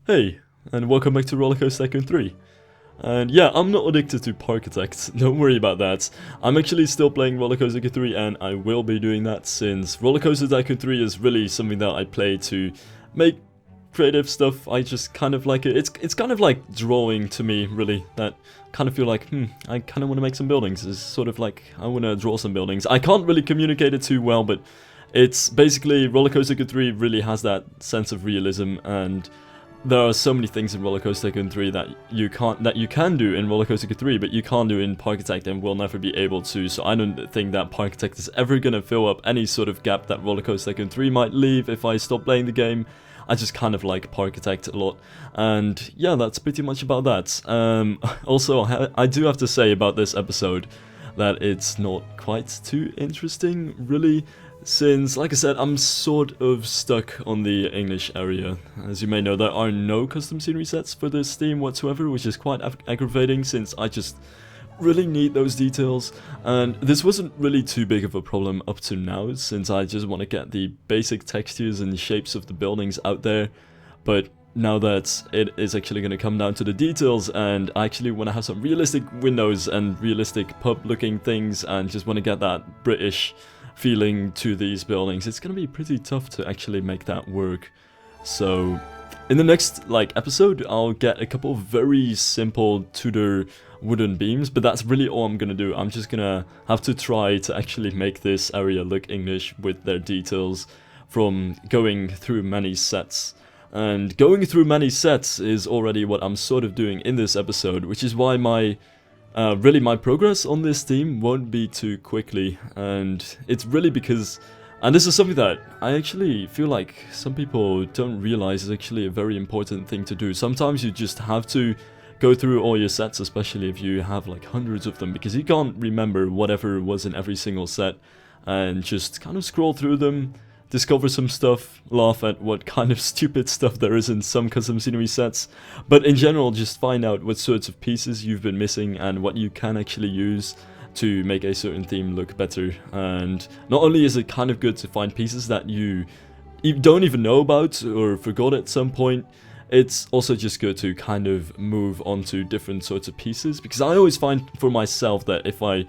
Hey, and welcome back to Rollercoaster Tycoon 3. And yeah, I'm not addicted to Parkitect, don't worry about that. I'm actually still playing Rollercoaster Tycoon 3 and I will be doing that since Rollercoaster Tycoon 3 is really something that I play to make creative stuff. I just kind of like it. It's kind of like drawing to me, really. That kind of feel like, I kind of want to make some buildings. It's sort of like, I want to draw some buildings. I can't really communicate it too well, but it's basically Rollercoaster Tycoon 3 really has that sense of realism, and there are so many things in Rollercoaster Tycoon 3 that you can do in Rollercoaster Tycoon 3, but you can't do in Parkitect and will never be able to. So I don't think that Parkitect is ever gonna fill up any sort of gap that Rollercoaster Tycoon 3 might leave if I stop playing the game. I just kind of like Parkitect a lot, and yeah, that's pretty much about that. Also, I do have to say about this episode that it's not quite too interesting, really. Since, like I said, I'm sort of stuck on the English area. As you may know, there are no custom scenery sets for this theme whatsoever, which is quite aggravating since I just really need those details. And this wasn't really too big of a problem up to now, since I just want to get the basic textures and shapes of the buildings out there. But now that it is actually going to come down to the details, and I actually want to have some realistic windows and realistic pub-looking things, and just want to get that British feeling to these buildings, it's gonna be pretty tough to actually make that work. So in the next episode, I'll get a couple of very simple Tudor wooden beams, but that's really all I'm gonna do. I'm just gonna have to try to actually make this area look English with their details from going through many sets. And going through many sets is already what I'm sort of doing in this episode, which is why my progress on this theme won't be too quickly, and it's really because, and this is something that I actually feel like some people don't realize is actually a very important thing to do. Sometimes you just have to go through all your sets, especially if you have like hundreds of them, because you can't remember whatever was in every single set, and just kind of scroll through them, discover some stuff, laugh at what kind of stupid stuff there is in some custom scenery sets, but in general just find out what sorts of pieces you've been missing and what you can actually use to make a certain theme look better. And not only is it kind of good to find pieces that you don't even know about or forgot at some point, it's also just good to kind of move on to different sorts of pieces, because I always find for myself that if I,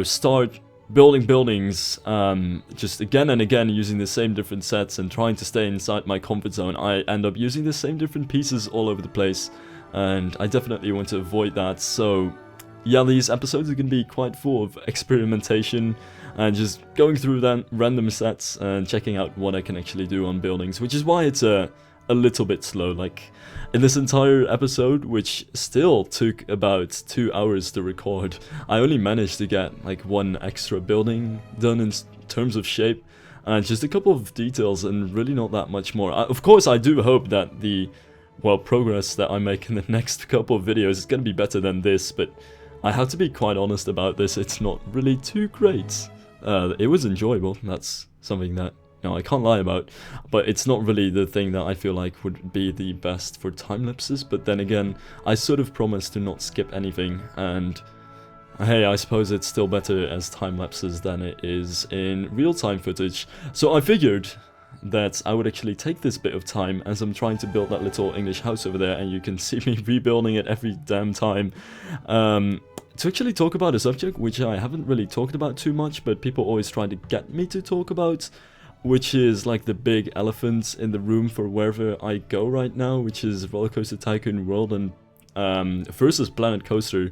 start building buildings just again and again using the same different sets and trying to stay inside my comfort zone, I end up using the same different pieces all over the place, and I definitely want to avoid that. So yeah, these episodes are going to be quite full of experimentation and just going through them random sets and checking out what I can actually do on buildings, which is why it's a little bit slow. Like in this entire episode, which still took about 2 hours to record, I only managed to get like one extra building done in terms of shape and just a couple of details, and really not that much more. Of course, I do hope that the progress that I make in the next couple of videos is going to be better than this, but I have to be quite honest about this, it's not really too great. It was enjoyable, that's something that I can't lie about, but it's not really the thing that I feel like would be the best for time lapses. But then again, I sort of promised to not skip anything, and hey, I suppose it's still better as time lapses than it is in real-time footage. So I figured that I would actually take this bit of time as I'm trying to build that little English house over there, and you can see me rebuilding it every damn time, to actually talk about a subject which I haven't really talked about too much, but people always try to get me to talk about, which is like the big elephant in the room for wherever I go right now, which is Rollercoaster Tycoon World and versus Planet Coaster.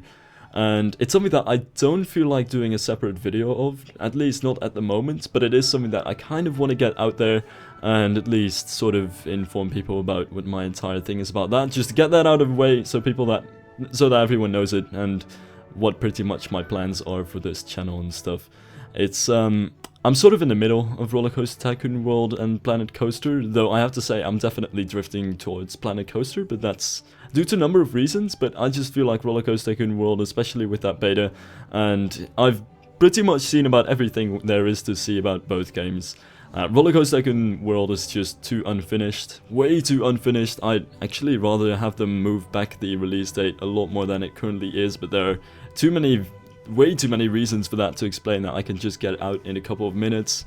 And it's something that I don't feel like doing a separate video of, at least not at the moment, but it is something that I kind of want to get out there and at least sort of inform people about what my entire thing is about. That just to get that out of the way, so that everyone knows it and what pretty much my plans are for this channel and stuff. It's I'm sort of in the middle of Rollercoaster Tycoon World and Planet Coaster, though I have to say I'm definitely drifting towards Planet Coaster, but that's due to a number of reasons. But I just feel like Rollercoaster Tycoon World, especially with that beta, and I've pretty much seen about everything there is to see about both games. Rollercoaster Tycoon World is just too unfinished, way too unfinished. I'd actually rather have them move back the release date a lot more than it currently is, but there are way too many reasons for that to explain that I can just get out in a couple of minutes.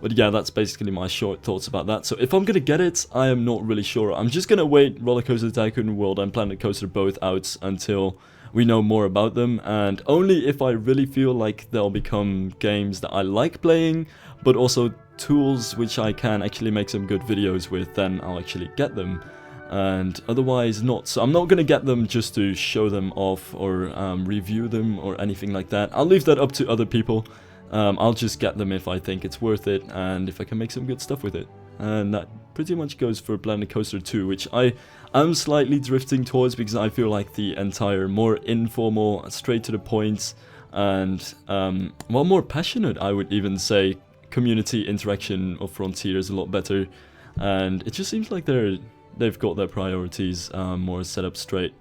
But yeah, that's basically my short thoughts about that. So if I'm gonna get it, I am not really sure. I'm just gonna wait Roller Coaster Tycoon World and Planet Coaster both out until we know more about them, and only if I really feel like they'll become games that I like playing, but also tools which I can actually make some good videos with, then I'll actually get them. And otherwise not. So I'm not gonna get them just to show them off or review them or anything like that. I'll leave that up to other people. I'll just get them if I think it's worth it and if I can make some good stuff with it. And that pretty much goes for Planet Coaster 2, which I am slightly drifting towards because I feel like the entire more informal, straight to the point, and well, more passionate, I would even say, community interaction of Frontier is a lot better. And it just seems like they've got their priorities more set up straight.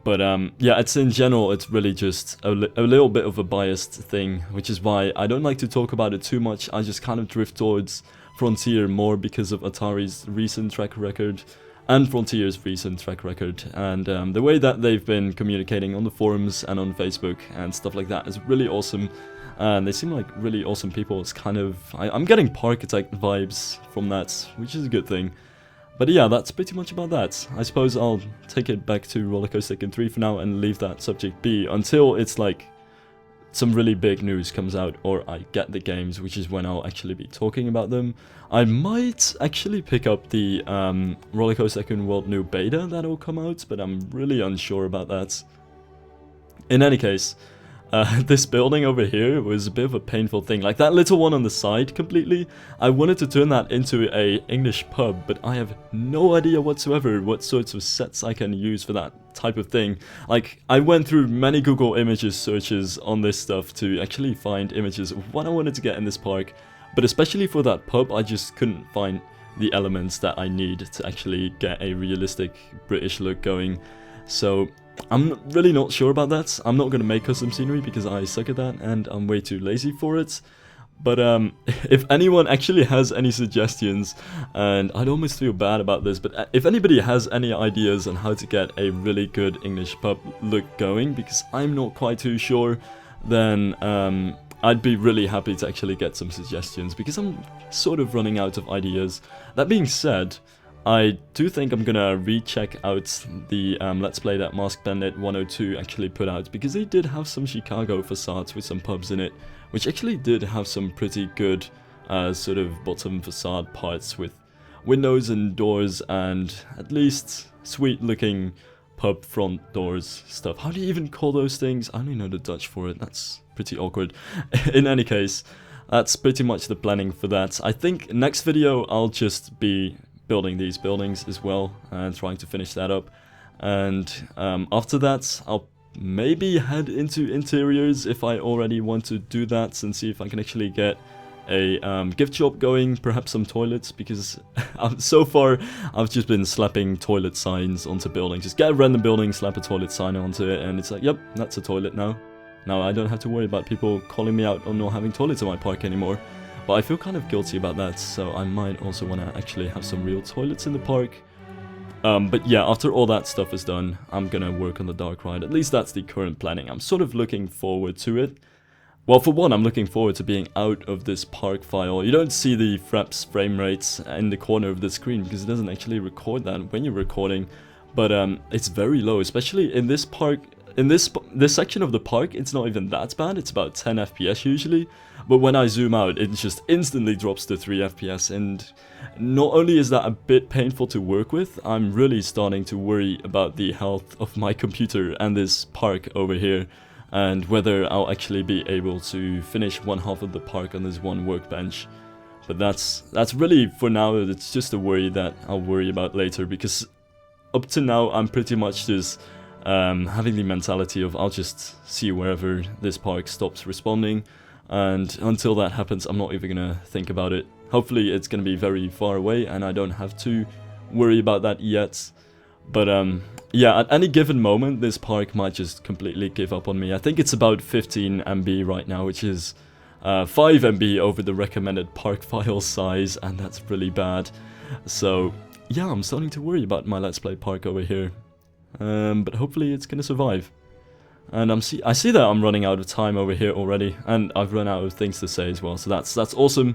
But yeah, it's in general, it's really just a little bit of a biased thing, which is why I don't like to talk about it too much. I just kind of drift towards Frontier more because of Atari's recent track record and Frontier's recent track record. And the way that they've been communicating on the forums and on Facebook and stuff like that is really awesome. And they seem like really awesome people. It's kind of, I'm getting Parkitect vibes from that, which is a good thing. But yeah, that's pretty much about that. I suppose I'll take it back to Roller Coaster Tycoon 3 for now and leave that subject be until it's like some really big news comes out or I get the games, which is when I'll actually be talking about them. I might actually pick up the Roller Coaster Tycoon World new beta that'll come out, but I'm really unsure about that. In any case, this building over here was a bit of a painful thing. Like that little one on the side completely, I wanted to turn that into a English pub, but I have no idea whatsoever what sorts of sets I can use for that type of thing. Like, I went through many Google Images searches on this stuff to actually find images of what I wanted to get in this park, but especially for that pub, I just couldn't find the elements that I need to actually get a realistic British look going. So I'm really not sure about that. I'm not going to make custom scenery because I suck at that and I'm way too lazy for it. But if anyone actually has any suggestions, and I'd almost feel bad about this, but if anybody has any ideas on how to get a really good English pub look going, because I'm not quite too sure, then I'd be really happy to actually get some suggestions, because I'm sort of running out of ideas. That being said, I do think I'm gonna recheck out the Let's Play that Mask Bandit 102 actually put out, because they did have some Chicago facades with some pubs in it, which actually did have some pretty good sort of bottom facade parts with windows and doors and at least sweet looking pub front doors stuff. How do you even call those things? I only know the Dutch for it, that's pretty awkward. In any case, that's pretty much the planning for that. I think next video I'll just be building these buildings as well and trying to finish that up, and after that I'll maybe head into interiors if I already want to do that, and see if I can actually get a gift shop going, perhaps some toilets, because so far I've just been slapping toilet signs onto buildings. Just get a random building, slap a toilet sign onto it, and it's like, yep, that's a toilet now. Now I don't have to worry about people calling me out on not having toilets in my park anymore. But I feel kind of guilty about that, so I might also want to actually have some real toilets in the park. But yeah, after all that stuff is done, I'm gonna work on the dark ride. At least that's the current planning. I'm sort of looking forward to it. Well, for one, I'm looking forward to being out of this park file. You don't see the Fraps frame rates in the corner of the screen because it doesn't actually record that when you're recording. But it's very low, especially in this park. In this section of the park, it's not even that bad. It's about 10 FPS usually. But when I zoom out, it just instantly drops to 3 FPS. And not only is that a bit painful to work with, I'm really starting to worry about the health of my computer and this park over here, and whether I'll actually be able to finish one half of the park on this one workbench. But that's really, for now, it's just a worry that I'll worry about later, because up to now I'm pretty much just having the mentality of I'll just see wherever this park stops responding, and until that happens I'm not even gonna think about it. Hopefully it's gonna be very far away and I don't have to worry about that yet. But yeah, at any given moment this park might just completely give up on me. I think it's about 15 MB right now, which is 5 MB over the recommended park file size, and that's really bad. So yeah, I'm starting to worry about my Let's Play park over here. But hopefully it's gonna survive. And I see that I'm running out of time over here already, and I've run out of things to say as well, so that's awesome.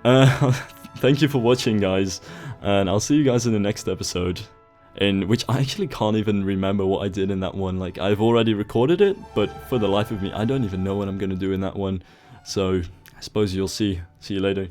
Thank you for watching, guys, and I'll see you guys in the next episode, in which I actually can't even remember what I did in that one. Like, I've already recorded it, but for the life of me, I don't even know what I'm gonna do in that one. So I suppose you'll see. See you later.